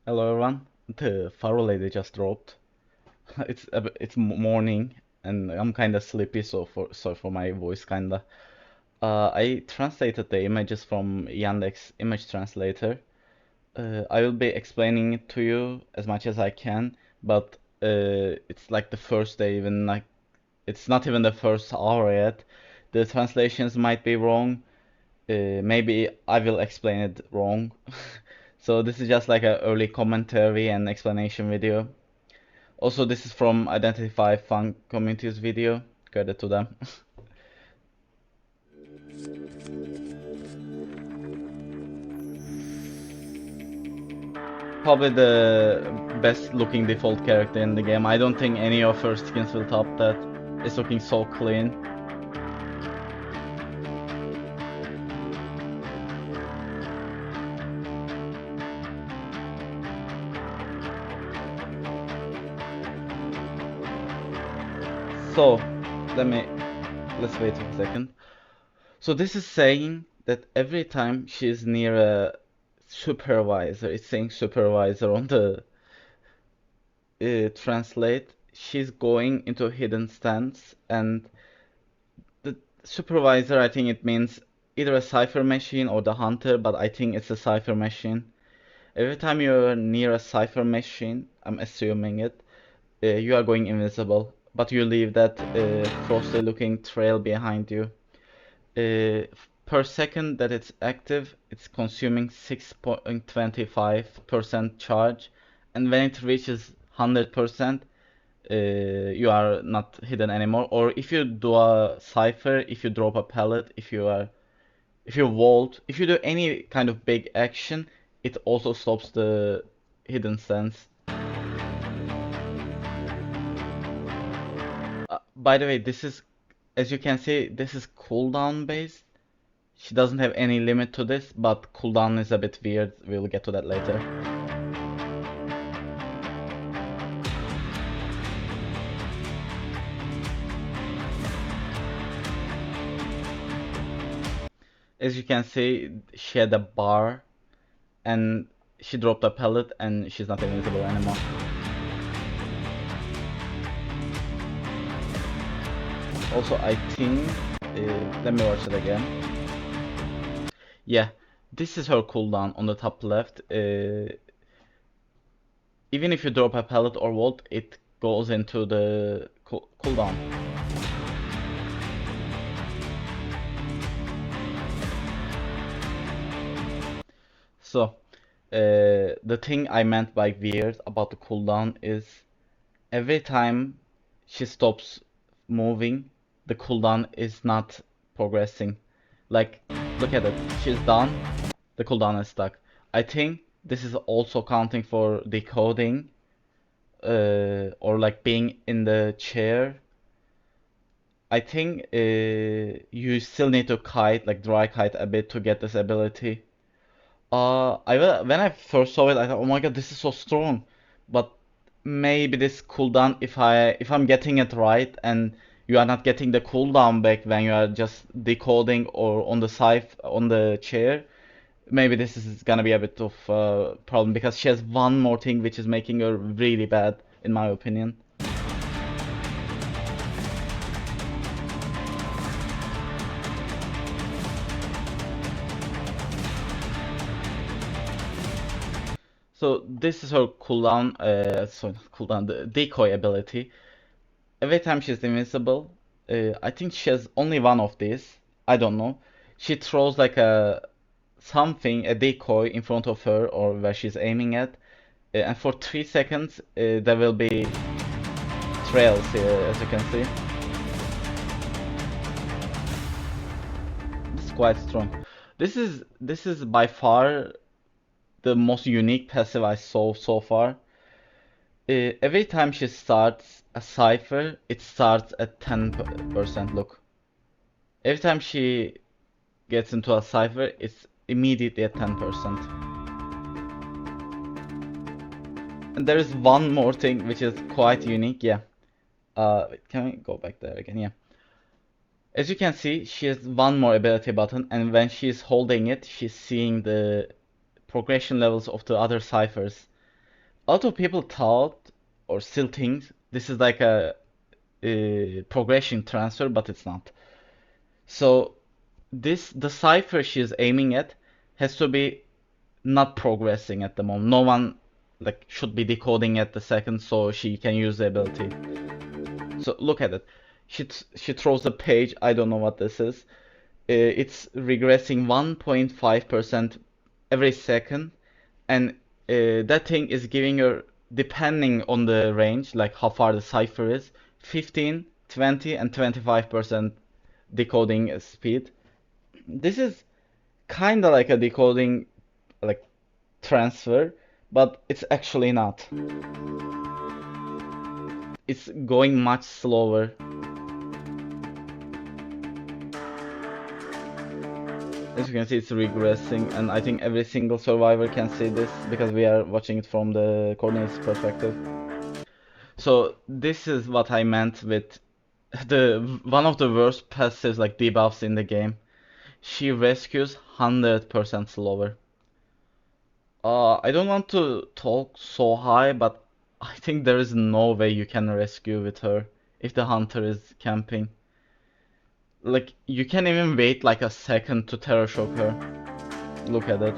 Hello everyone. The FARO lady just dropped. It's morning and I'm kind of sleepy, so sorry for my voice kinda. I translated the images from Yandex image translator. I will be explaining it to you as much as I can, but it's like the first day, even like it's not even the first hour yet. The translations might be wrong. Maybe I will explain it wrong. So this is just like a early commentary and explanation video. Also, this is from Identify Fun Communities video. Credit to them. Probably the best looking default character in the game. I don't think any of her skins will top that. It's looking so clean. So, let's wait a second. So this is saying that every time she's near a supervisor, it's saying supervisor on the translate, she's going into a hidden stance, and the supervisor, I think it means either a cipher machine or the hunter, but I think it's a cipher machine. Every time you're near a cipher machine, I'm assuming it, you are going invisible, but you leave that frosty looking trail behind you. Per second that it's active, it's consuming 6.25% charge, and when it reaches 100%, you are not hidden anymore. Or if you do a cipher, if you drop a pallet, if you vault, if you do any kind of big action, it also stops the hidden stance. By the way, this is, as you can see, this is cooldown based. She doesn't have any limit to this, but cooldown is a bit weird. We'll get to that later. As you can see, she had a bar and she dropped a pellet and she's not invisible anymore. Also, I think, let me watch it again. Yeah, this is her cooldown on the top left. Even if you drop a pellet or vault, it goes into the cooldown. So, the thing I meant by weird about the cooldown is every time she stops moving, the cooldown is not progressing. Like, look at it, she's done, the cooldown is stuck. I think this is also counting for decoding, or like being in the chair. I think you still need to kite, like dry kite a bit to get this ability. When I first saw it, I thought, oh my god, this is so strong. But maybe this cooldown, if I'm getting it right, and you are not getting the cooldown back when you are just decoding or on the on the chair, maybe this is gonna be a bit of a problem because she has one more thing which is making her really bad, in my opinion. So this is her cooldown, sorry, not cooldown, the decoy ability. Every time she's invincible, I think she has only one of these. I don't know. She throws like a something, a decoy in front of her or where she's aiming at, and for 3 seconds there will be trails here, as you can see. It's quite strong. This is by far the most unique passive I saw so far. Every time she starts a cipher, it starts at 10%. Look. Every time she gets into a cipher, it's immediately at 10%. And there is one more thing which is quite unique. Yeah. Can we go back there again? Yeah. As you can see, she has one more ability button, and when she's holding it, she's seeing the progression levels of the other ciphers. A lot of people thought, or still think, this is like a progression transfer, but it's not. So the cipher she's aiming at has to be not progressing at the moment. No one like should be decoding at the second so she can use the ability. So look at it. She throws a page. I don't know what this is. It's regressing 1.5% every second, and that thing is giving her, depending on the range, like how far the cipher is, 15, 20, and 25% decoding speed. This is kind of like a decoding like transfer, but it's actually not. It's going much slower. As you can see, it's regressing, and I think every single survivor can see this because we are watching it from the coordinates perspective. So this is what I meant with the one of the worst passives like debuffs in the game. She rescues 100% slower. I don't want to talk so high, but I think there is no way you can rescue with her if the hunter is camping. Like, you can't even wait like a second to terror shock her. Look at it.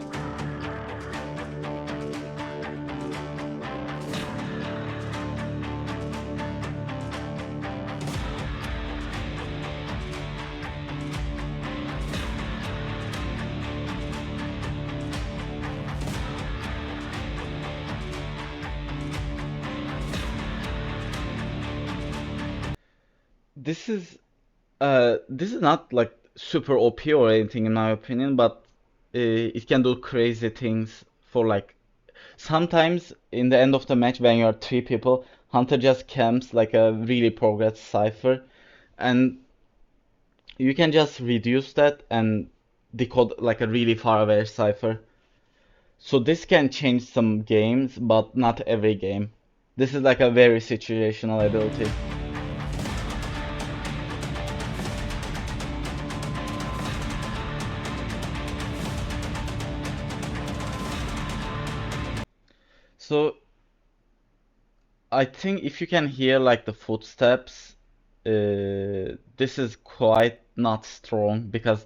This is not like super OP or anything in my opinion, but it can do crazy things for like sometimes in the end of the match when you are three people, Hunter just camps like a really progressed cipher, and you can just reduce that and decode like a really far away cipher. So this can change some games, but not every game. This is like a very situational ability. So I think if you can hear like the footsteps, this is quite not strong because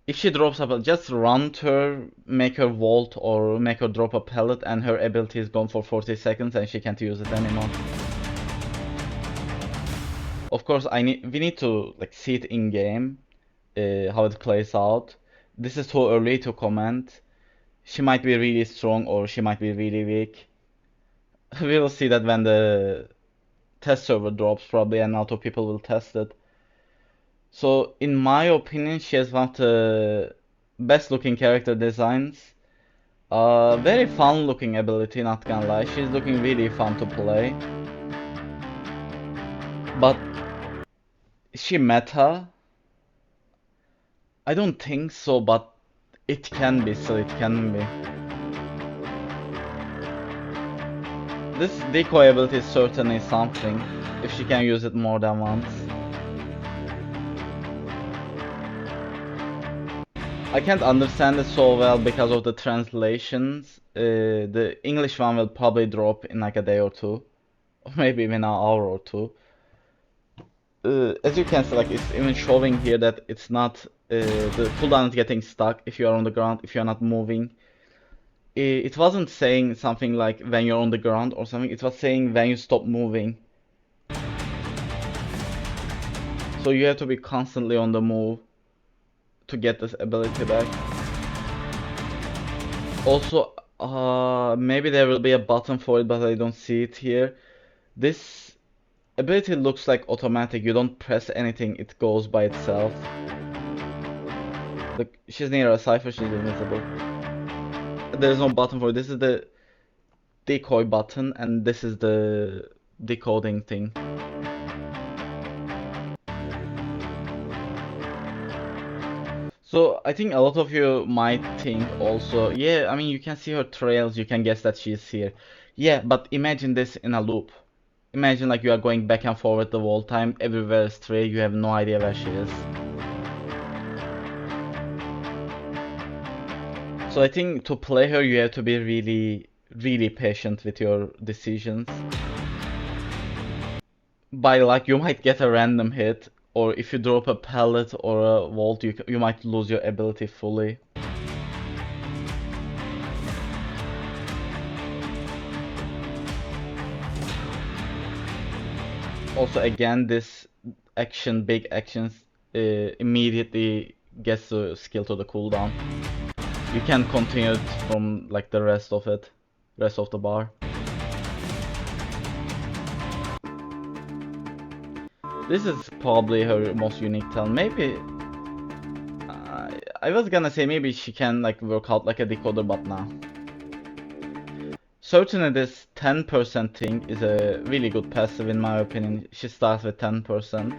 if she drops a pellet, just run to her, make her vault or make her drop a pellet, and her ability is gone for 40 seconds and she can't use it anymore. Of course, we need to like see it in game, how it plays out. This is too early to comment. She might be really strong or she might be really weak. We will see that when the test server drops probably, and a lot of people will test it. So in my opinion, she has one of the best looking character designs. Very fun looking ability, not gonna lie. She's looking really fun to play. But is she meta? I don't think so, but it can be, so it can be. This decoy ability is certainly something, if she can use it more than once. I can't understand it so well because of the translations. The English one will probably drop in like a day or two, or maybe even an hour or two. As you can see, like it's even showing here that it's not the cooldown is getting stuck if you are on the ground, if you are not moving. It wasn't saying something like when you're on the ground or something. It was saying when you stop moving. So you have to be constantly on the move to get this ability back. Also, maybe there will be a button for it, but I don't see it here. This ability looks like automatic. You don't press anything, it goes by itself. Look, she's near a cipher, she's invisible. There's no button for it. This is the decoy button, and this is the decoding thing. So I think a lot of you might think also, yeah, I mean, you can see her trails, you can guess that she's here. Yeah, but imagine this in a loop. Imagine like you are going back and forward the whole time, everywhere is stray, you have no idea where she is. So I think to play her, you have to be really really patient with your decisions. By luck, you might get a random hit, or if you drop a pallet or a vault, you might lose your ability fully. Also, again, this action, big actions, immediately gets the skill to the cooldown. You can continue it from like the rest of the bar. This is probably her most unique talent. Maybe I was gonna say maybe she can like work out like a decoder, but nah. Certainly this 10% thing is a really good passive in my opinion. She starts with 10%.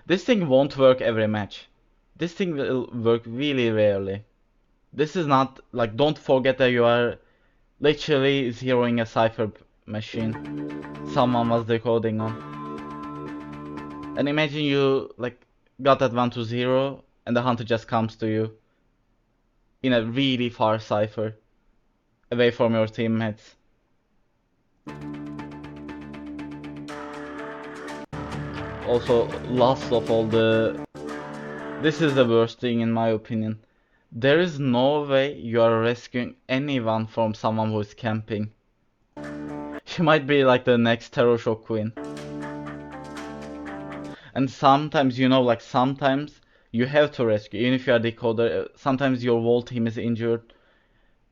This thing won't work every match. This thing will work really rarely. This is not like, don't forget that you are literally zeroing a cipher machine someone was decoding on. And imagine you like got that one to zero and the hunter just comes to you in a really far cipher away from your teammates. Also, last of all, this is the worst thing in my opinion. There is no way you are rescuing anyone from someone who is camping. She might be like the next Terror Shock Queen. And sometimes, like sometimes you have to rescue, even if you are decoder. Sometimes your whole team is injured.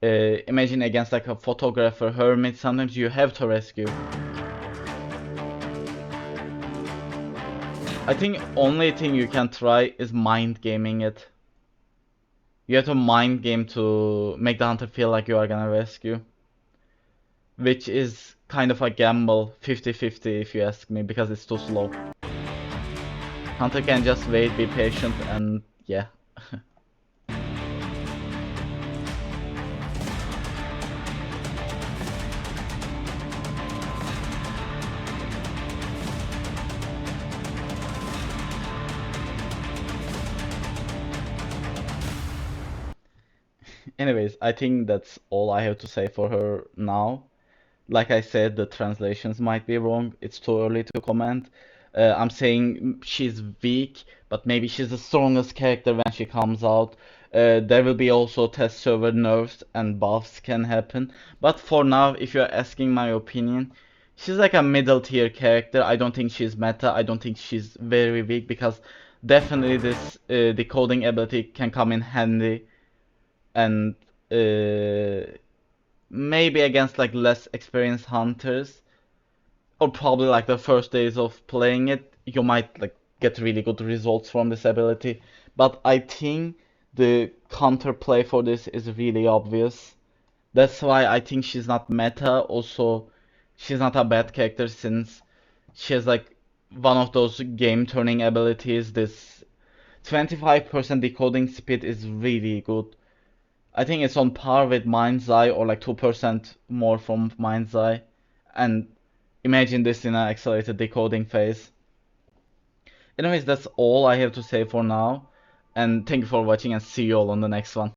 Imagine against like a photographer, hermit, sometimes you have to rescue. I think only thing you can try is mind gaming it. You have to mind game to make the hunter feel like you are gonna rescue. Which is kind of a gamble, 50-50 if you ask me, because it's too slow. Hunter can just wait, be patient, and yeah. Anyways, I think that's all I have to say for her now. Like I said, the translations might be wrong. It's too early to comment. I'm saying she's weak, but maybe she's the strongest character when she comes out. There will be also test server nerfs and buffs can happen. But for now, if you're asking my opinion, she's like a middle tier character. I don't think she's meta. I don't think she's very weak because definitely this decoding ability can come in handy. And maybe against like less experienced hunters, or probably like the first days of playing it, you might like get really good results from this ability. But I think the counterplay for this is really obvious. That's why I think she's not meta. Also, she's not a bad character since she has like one of those game turning abilities. This 25% decoding speed is really good. I think it's on par with Mind's Eye or like 2% more from Mind's Eye. And imagine this in an accelerated decoding phase. Anyways, that's all I have to say for now. And thank you for watching and see you all on the next one.